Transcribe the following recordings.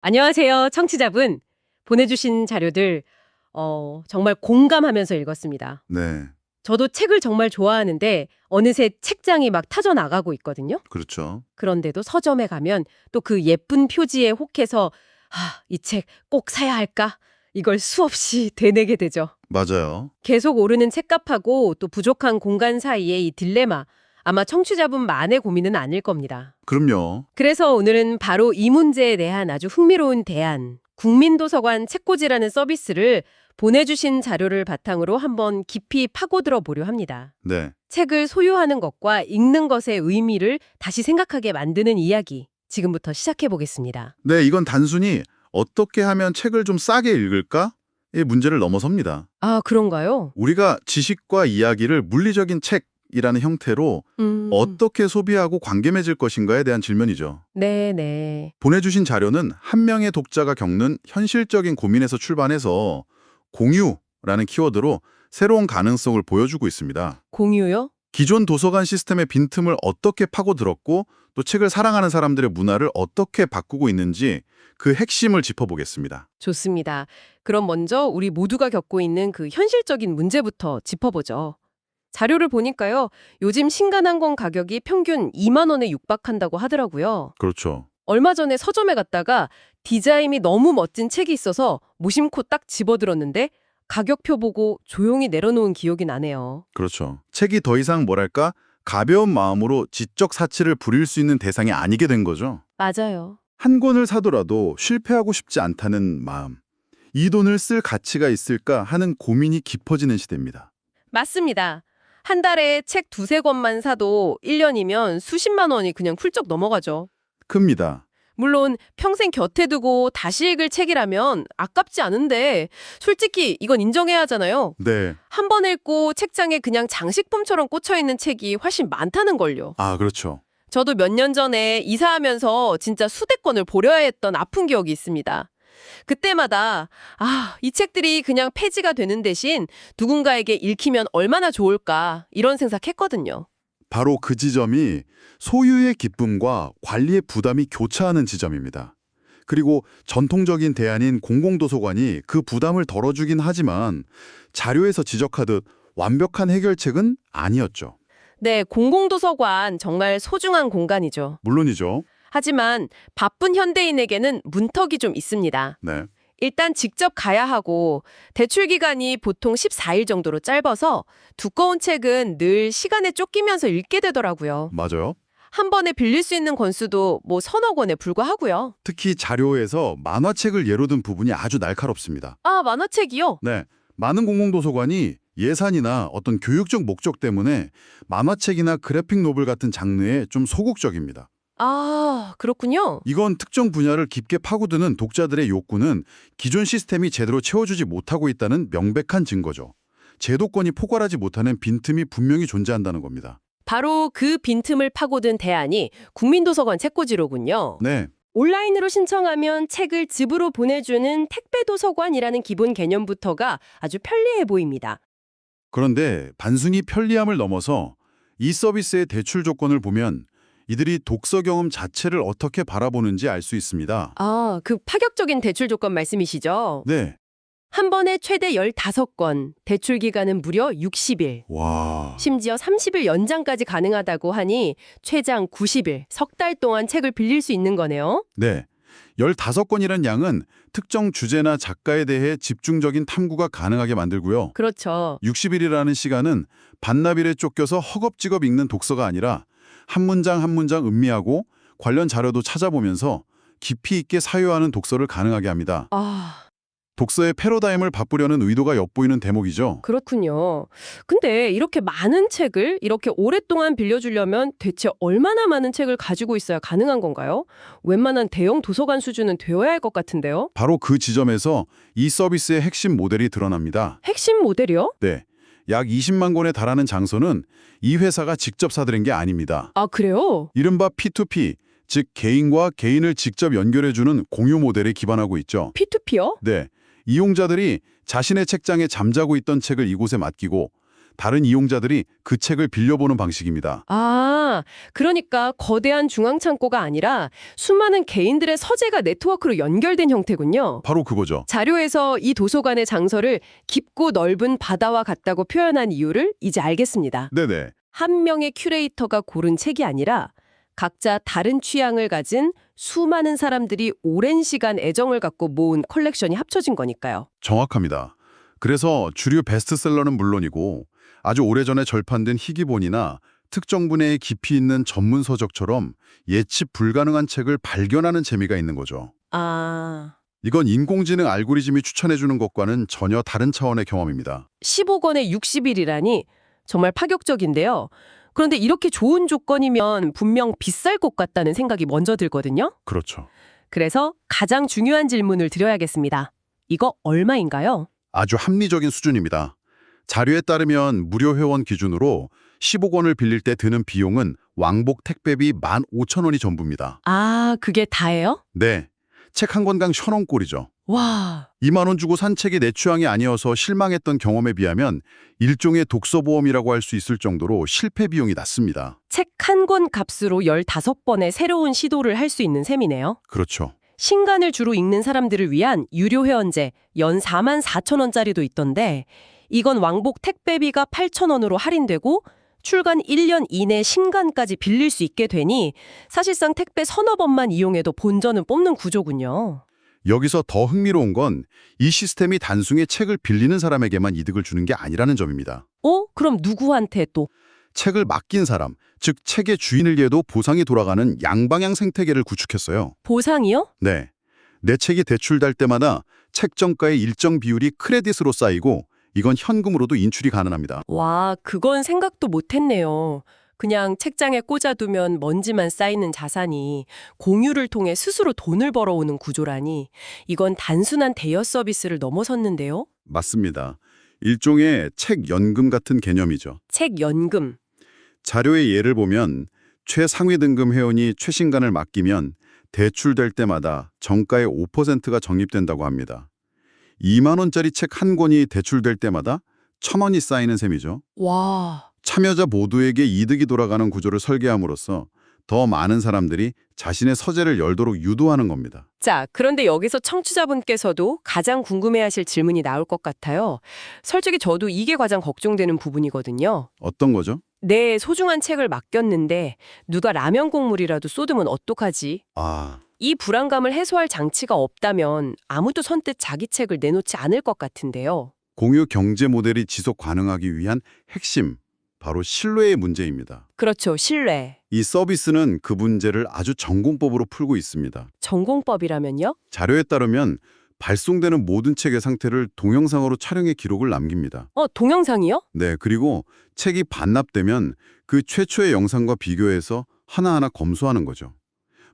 안녕하세요, 청취자분. 보내주신 자료들 정말 공감하면서 읽었습니다. 네, 저도 책을 정말 좋아하는데 어느새 책장이 막 타져 나가고 있거든요. 그렇죠. 그런데도 서점에 가면 또 그 예쁜 표지에 혹해서 이 책 꼭 사야 할까? 이걸 수없이 되뇌게 되죠. 맞아요. 계속 오르는 책값하고 또 부족한 공간 사이의 이 딜레마, 아마 청취자분만의 고민은 아닐 겁니다. 그럼요. 그래서 오늘은 바로 이 문제에 대한 아주 흥미로운 대안, 국민도서관 책꽂이라는 서비스를 보내주신 자료를 바탕으로 한번 깊이 파고들어 보려 합니다. 네, 책을 소유하는 것과 읽는 것의 의미를 다시 생각하게 만드는 이야기, 지금부터 시작해 보겠습니다. 네, 이건 단순히 어떻게 하면 책을 좀 싸게 읽을까? 의 문제를 넘어섭니다. 아, 그런가요? 우리가 지식과 이야기를 물리적인 책이라는 형태로 어떻게 소비하고 관계 맺을 것인가에 대한 질문이죠. 네네. 보내주신 자료는 한 명의 독자가 겪는 현실적인 고민에서 출발해서 공유라는 키워드로 새로운 가능성을 보여주고 있습니다. 공유요? 기존 도서관 시스템의 빈틈을 어떻게 파고들었고 또 책을 사랑하는 사람들의 문화를 어떻게 바꾸고 있는지 그 핵심을 짚어보겠습니다. 좋습니다. 그럼 먼저 우리 모두가 겪고 있는 그 현실적인 문제부터 짚어보죠. 자료를 보니까요, 요즘 신간항공 가격이 평균 2만 원에 육박한다고 하더라고요. 그렇죠. 얼마 전에 서점에 갔다가 디자인이 너무 멋진 책이 있어서 무심코 딱 집어들었는데 가격표 보고 조용히 내려놓은 기억이 나네요. 그렇죠. 책이 더 이상 뭐랄까 가벼운 마음으로 지적 사치를 부릴 수 있는 대상이 아니게 된 거죠. 맞아요. 한 권을 사더라도 실패하고 싶지 않다는 마음. 이 돈을 쓸 가치가 있을까 하는 고민이 깊어지는 시대입니다. 맞습니다. 한 달에 책 두세 권만 사도 1년이면 수십만 원이 그냥 훌쩍 넘어가죠. 큽니다. 물론 평생 곁에 두고 다시 읽을 책이라면 아깝지 않은데 솔직히 이건 인정해야 하잖아요. 네. 한 번 읽고 책장에 그냥 장식품처럼 꽂혀있는 책이 훨씬 많다는 걸요. 아, 그렇죠. 저도 몇 년 전에 이사하면서 진짜 수백 권을 보려야 했던 아픈 기억이 있습니다. 그때마다 이 책들이 그냥 폐지가 되는 대신 누군가에게 읽히면 얼마나 좋을까 이런 생각했거든요. 바로 그 지점이 소유의 기쁨과 관리의 부담이 교차하는 지점입니다. 그리고 전통적인 대안인 공공도서관이 그 부담을 덜어주긴 하지만 자료에서 지적하듯 완벽한 해결책은 아니었죠. 네, 공공도서관 정말 소중한 공간이죠. 물론이죠. 하지만 바쁜 현대인에게는 문턱이 좀 있습니다. 네. 일단 직접 가야 하고 대출 기간이 보통 14일 정도로 짧아서 두꺼운 책은 늘 시간에 쫓기면서 읽게 되더라고요. 맞아요. 한 번에 빌릴 수 있는 권수도 뭐 서너 권에 불과하고요. 특히 자료에서 만화책을 예로 든 부분이 아주 날카롭습니다. 아, 만화책이요? 네. 많은 공공도서관이 예산이나 어떤 교육적 목적 때문에 만화책이나 그래픽 노블 같은 장르에 좀 소극적입니다. 아, 그렇군요. 이건 특정 분야를 깊게 파고드는 독자들의 욕구는 기존 시스템이 제대로 채워주지 못하고 있다는 명백한 증거죠. 제도권이 포괄하지 못하는 빈틈이 분명히 존재한다는 겁니다. 바로 그 빈틈을 파고든 대안이 국민도서관 책꽂이로군요. 네, 온라인으로 신청하면 책을 집으로 보내주는 택배도서관이라는 기본 개념부터가 아주 편리해 보입니다. 그런데 단순히 편리함을 넘어서 이 서비스의 대출 조건을 보면 이들이 독서 경험 자체를 어떻게 바라보는지 알 수 있습니다. 아, 그 파격적인 대출 조건 말씀이시죠? 네, 한 번에 최대 15권, 대출 기간은 무려 60일. 와, 심지어 30일 연장까지 가능하다고 하니 최장 90일, 석 달 동안 책을 빌릴 수 있는 거네요. 네. 15건이란 양은 특정 주제나 작가에 대해 집중적인 탐구가 가능하게 만들고요. 그렇죠. 60일이라는 시간은 반나절에 쫓겨서 허겁지겁 읽는 독서가 아니라 한 문장 한 문장 음미하고 관련 자료도 찾아보면서 깊이 있게 사유하는 독서를 가능하게 합니다. 아, 독서의 패러다임을 바꾸려는 의도가 엿보이는 대목이죠. 그렇군요. 근데 이렇게 많은 책을 이렇게 오랫동안 빌려주려면 대체 얼마나 많은 책을 가지고 있어야 가능한 건가요? 웬만한 대형 도서관 수준은 되어야 할 것 같은데요? 바로 그 지점에서 이 서비스의 핵심 모델이 드러납니다. 핵심 모델이요? 네, 약 20만 권에 달하는 장서는 이 회사가 직접 사들인 게 아닙니다. 아, 그래요? 이른바 P2P, 즉 개인과 개인을 직접 연결해주는 공유 모델에 기반하고 있죠. P2P요? 네, 이용자들이 자신의 책장에 잠자고 있던 책을 이곳에 맡기고 다른 이용자들이 그 책을 빌려보는 방식입니다. 아, 그러니까 거대한 중앙창고가 아니라 수많은 개인들의 서재가 네트워크로 연결된 형태군요. 바로 그거죠. 자료에서 이 도서관의 장서를 깊고 넓은 바다와 같다고 표현한 이유를 이제 알겠습니다. 네네. 한 명의 큐레이터가 고른 책이 아니라 각자 다른 취향을 가진 수많은 사람들이 오랜 시간 애정을 갖고 모은 컬렉션이 합쳐진 거니까요. 정확합니다. 그래서 주류 베스트셀러는 물론이고 아주 오래전에 절판된 희귀본이나 특정 분야에 깊이 있는 전문 서적처럼 예측 불가능한 책을 발견하는 재미가 있는 거죠. 아, 이건 인공지능 알고리즘이 추천해주는 것과는 전혀 다른 차원의 경험입니다. 15권에 60일이라니 정말 파격적인데요. 그런데 이렇게 좋은 조건이면 분명 비쌀 것 같다는 생각이 먼저 들거든요. 그렇죠. 그래서 가장 중요한 질문을 드려야겠습니다. 이거 얼마인가요? 아주 합리적인 수준입니다. 자료에 따르면 무료 회원 기준으로 15권을 빌릴 때 드는 비용은 왕복 택배비 15,000원이 전부입니다. 아, 그게 다예요? 네, 책 한 권당 1,000원꼴이죠. 와, 2만 원 주고 산 책이 내 취향이 아니어서 실망했던 경험에 비하면 일종의 독서보험이라고 할 수 있을 정도로 실패 비용이 낮습니다. 책 한 권 값으로 15번의 새로운 시도를 할 수 있는 셈이네요. 그렇죠. 신간을 주로 읽는 사람들을 위한 유료 회원제 연 44,000원짜리도 있던데 이건 왕복 택배비가 8,000원으로 할인되고 출간 1년 이내 신간까지 빌릴 수 있게 되니 사실상 택배 서너 번만 이용해도 본전은 뽑는 구조군요. 여기서 더 흥미로운 건 이 시스템이 단순히 책을 빌리는 사람에게만 이득을 주는 게 아니라는 점입니다. 그럼 누구한테 또? 책을 맡긴 사람, 즉 책의 주인에게도 보상이 돌아가는 양방향 생태계를 구축했어요. 보상이요? 네, 내 책이 대출될 때마다 책 정가의 일정 비율이 크레딧으로 쌓이고 이건 현금으로도 인출이 가능합니다. 와, 그건 생각도 못했네요. 그냥 책장에 꽂아두면 먼지만 쌓이는 자산이 공유를 통해 스스로 돈을 벌어오는 구조라니 이건 단순한 대여 서비스를 넘어섰는데요. 맞습니다. 일종의 책 연금 같은 개념이죠. 책 연금. 자료의 예를 보면 최상위 등급 회원이 최신간을 맡기면 대출될 때마다 정가의 5%가 적립된다고 합니다. 2만 원짜리 책 한 권이 대출될 때마다 1,000원이 쌓이는 셈이죠. 와. 참여자 모두에게 이득이 돌아가는 구조를 설계함으로써 더 많은 사람들이 자신의 서재를 열도록 유도하는 겁니다. 자, 그런데 여기서 청취자분께서도 가장 궁금해하실 질문이 나올 것 같아요. 솔직히 저도 이게 가장 걱정되는 부분이거든요. 어떤 거죠? 내 소중한 책을 맡겼는데 누가 라면 국물이라도 쏟으면 어떡하지? 이 불안감을 해소할 장치가 없다면 아무도 선뜻 자기 책을 내놓지 않을 것 같은데요. 공유 경제 모델이 지속 가능하기 위한 핵심, 바로 신뢰의 문제입니다. 그렇죠, 신뢰. 이 서비스는 그 문제를 아주 전공법으로 풀고 있습니다. 전공법이라면요? 자료에 따르면 발송되는 모든 책의 상태를 동영상으로 촬영해 기록을 남깁니다. 동영상이요? 네, 그리고 책이 반납되면 그 최초의 영상과 비교해서 하나하나 검수하는 거죠.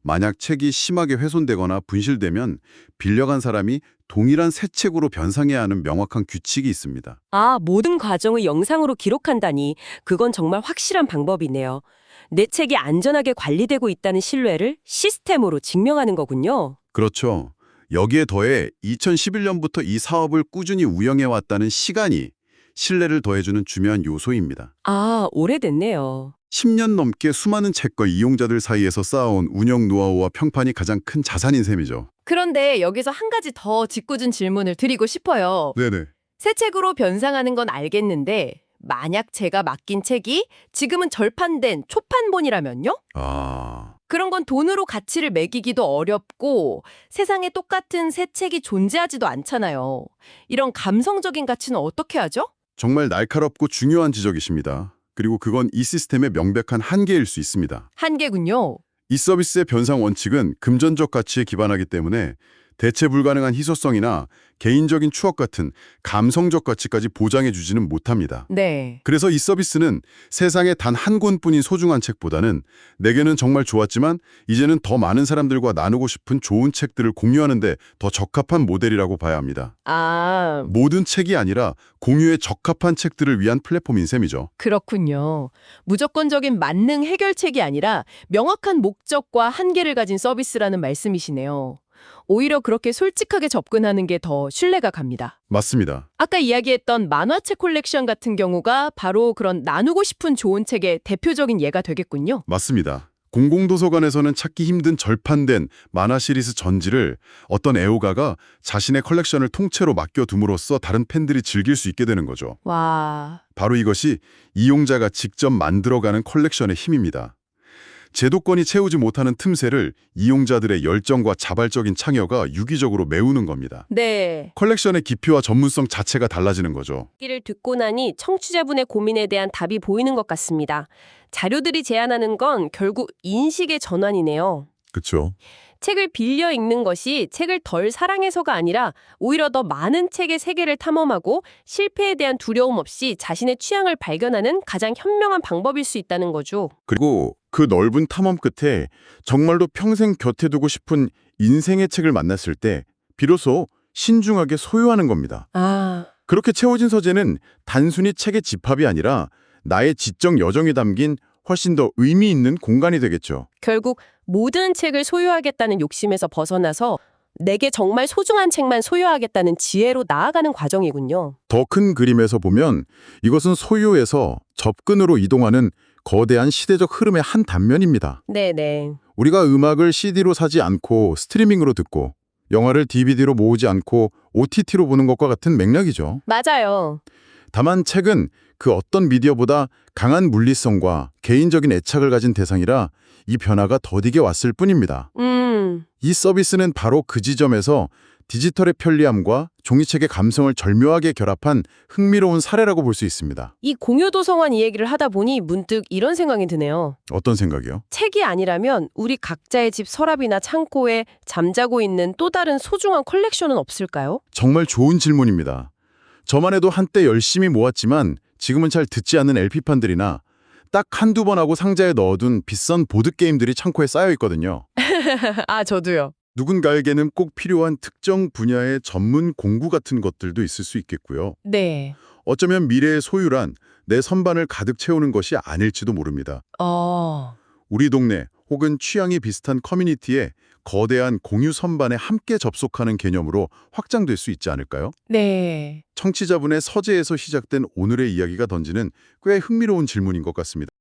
만약 책이 심하게 훼손되거나 분실되면 빌려간 사람이 동일한 새 책으로 변상해야 하는 명확한 규칙이 있습니다. 아, 모든 과정을 영상으로 기록한다니 그건 정말 확실한 방법이네요. 내 책이 안전하게 관리되고 있다는 신뢰를 시스템으로 증명하는 거군요. 그렇죠. 여기에 더해 2011년부터 이 사업을 꾸준히 운영해왔다는 시간이 신뢰를 더해주는 중요한 요소입니다. 아, 오래됐네요. 10년 넘게 수많은 책과 이용자들 사이에서 쌓아온 운영 노하우와 평판이 가장 큰 자산인 셈이죠. 그런데 여기서 한 가지 더 짓궂은 질문을 드리고 싶어요. 네네. 새 책으로 변상하는 건 알겠는데 만약 제가 맡긴 책이 지금은 절판된 초판본이라면요? 그런 건 돈으로 가치를 매기기도 어렵고 세상에 똑같은 새 책이 존재하지도 않잖아요. 이런 감성적인 가치는 어떻게 하죠? 정말 날카롭고 중요한 지적이십니다. 그리고 그건 이 시스템의 명백한 한계일 수 있습니다. 한계군요. 이 서비스의 변상 원칙은 금전적 가치에 기반하기 때문에 대체 불가능한 희소성이나 개인적인 추억 같은 감성적 가치까지 보장해주지는 못합니다. 네. 그래서 이 서비스는 세상에 단 한 권뿐인 소중한 책보다는 내게는 정말 좋았지만 이제는 더 많은 사람들과 나누고 싶은 좋은 책들을 공유하는 데 더 적합한 모델이라고 봐야 합니다. 아, 모든 책이 아니라 공유에 적합한 책들을 위한 플랫폼인 셈이죠. 그렇군요. 무조건적인 만능 해결책이 아니라 명확한 목적과 한계를 가진 서비스라는 말씀이시네요. 오히려 그렇게 솔직하게 접근하는 게 더 신뢰가 갑니다. 맞습니다. 아까 이야기했던 만화책 콜렉션 같은 경우가 바로 그런 나누고 싶은 좋은 책의 대표적인 예가 되겠군요. 맞습니다. 공공도서관에서는 찾기 힘든 절판된 만화 시리즈 전지를 어떤 애호가가 자신의 컬렉션을 통째로 맡겨둠으로써 다른 팬들이 즐길 수 있게 되는 거죠. 와, 바로 이것이 이용자가 직접 만들어가는 컬렉션의 힘입니다. 제도권이 채우지 못하는 틈새를 이용자들의 열정과 자발적인 참여가 유기적으로 메우는 겁니다. 네. 컬렉션의 깊이와 전문성 자체가 달라지는 거죠. 얘기를 듣고 나니 청취자분의 고민에 대한 답이 보이는 것 같습니다. 자료들이 제안하는 건 결국 인식의 전환이네요. 그렇죠. 책을 빌려 읽는 것이 책을 덜 사랑해서가 아니라 오히려 더 많은 책의 세계를 탐험하고 실패에 대한 두려움 없이 자신의 취향을 발견하는 가장 현명한 방법일 수 있다는 거죠. 그리고 그 넓은 탐험 끝에 정말로 평생 곁에 두고 싶은 인생의 책을 만났을 때 비로소 신중하게 소유하는 겁니다. 아, 그렇게 채워진 서재는 단순히 책의 집합이 아니라 나의 지적 여정이 담긴 훨씬 더 의미 있는 공간이 되겠죠. 결국 모든 책을 소유하겠다는 욕심에서 벗어나서 내게 정말 소중한 책만 소유하겠다는 지혜로 나아가는 과정이군요. 더 큰 그림에서 보면 이것은 소유에서 접근으로 이동하는 거대한 시대적 흐름의 한 단면입니다. 네네. 우리가 음악을 CD로 사지 않고 스트리밍으로 듣고 영화를 DVD로 모으지 않고 OTT로 보는 것과 같은 맥락이죠. 맞아요. 다만 책은 그 어떤 미디어보다 강한 물리성과 개인적인 애착을 가진 대상이라 이 변화가 더디게 왔을 뿐입니다. 이 서비스는 바로 그 지점에서 디지털의 편리함과 종이책의 감성을 절묘하게 결합한 흥미로운 사례라고 볼 수 있습니다. 이 공유도서관 이야기를 하다 보니 문득 이런 생각이 드네요. 어떤 생각이요? 책이 아니라면 우리 각자의 집 서랍이나 창고에 잠자고 있는 또 다른 소중한 컬렉션은 없을까요? 정말 좋은 질문입니다. 저만 해도 한때 열심히 모았지만 지금은 잘 듣지 않는 LP판들이나 딱 한두 번 하고 상자에 넣어둔 비싼 보드게임들이 창고에 쌓여 있거든요. 아, 저도요. 누군가에게는 꼭 필요한 특정 분야의 전문 공구 같은 것들도 있을 수 있겠고요. 네. 어쩌면 미래의 소유란 내 선반을 가득 채우는 것이 아닐지도 모릅니다. 우리 동네 혹은 취향이 비슷한 커뮤니티에 거대한 공유 선반에 함께 접속하는 개념으로 확장될 수 있지 않을까요? 네. 청취자분의 서재에서 시작된 오늘의 이야기가 던지는 꽤 흥미로운 질문인 것 같습니다.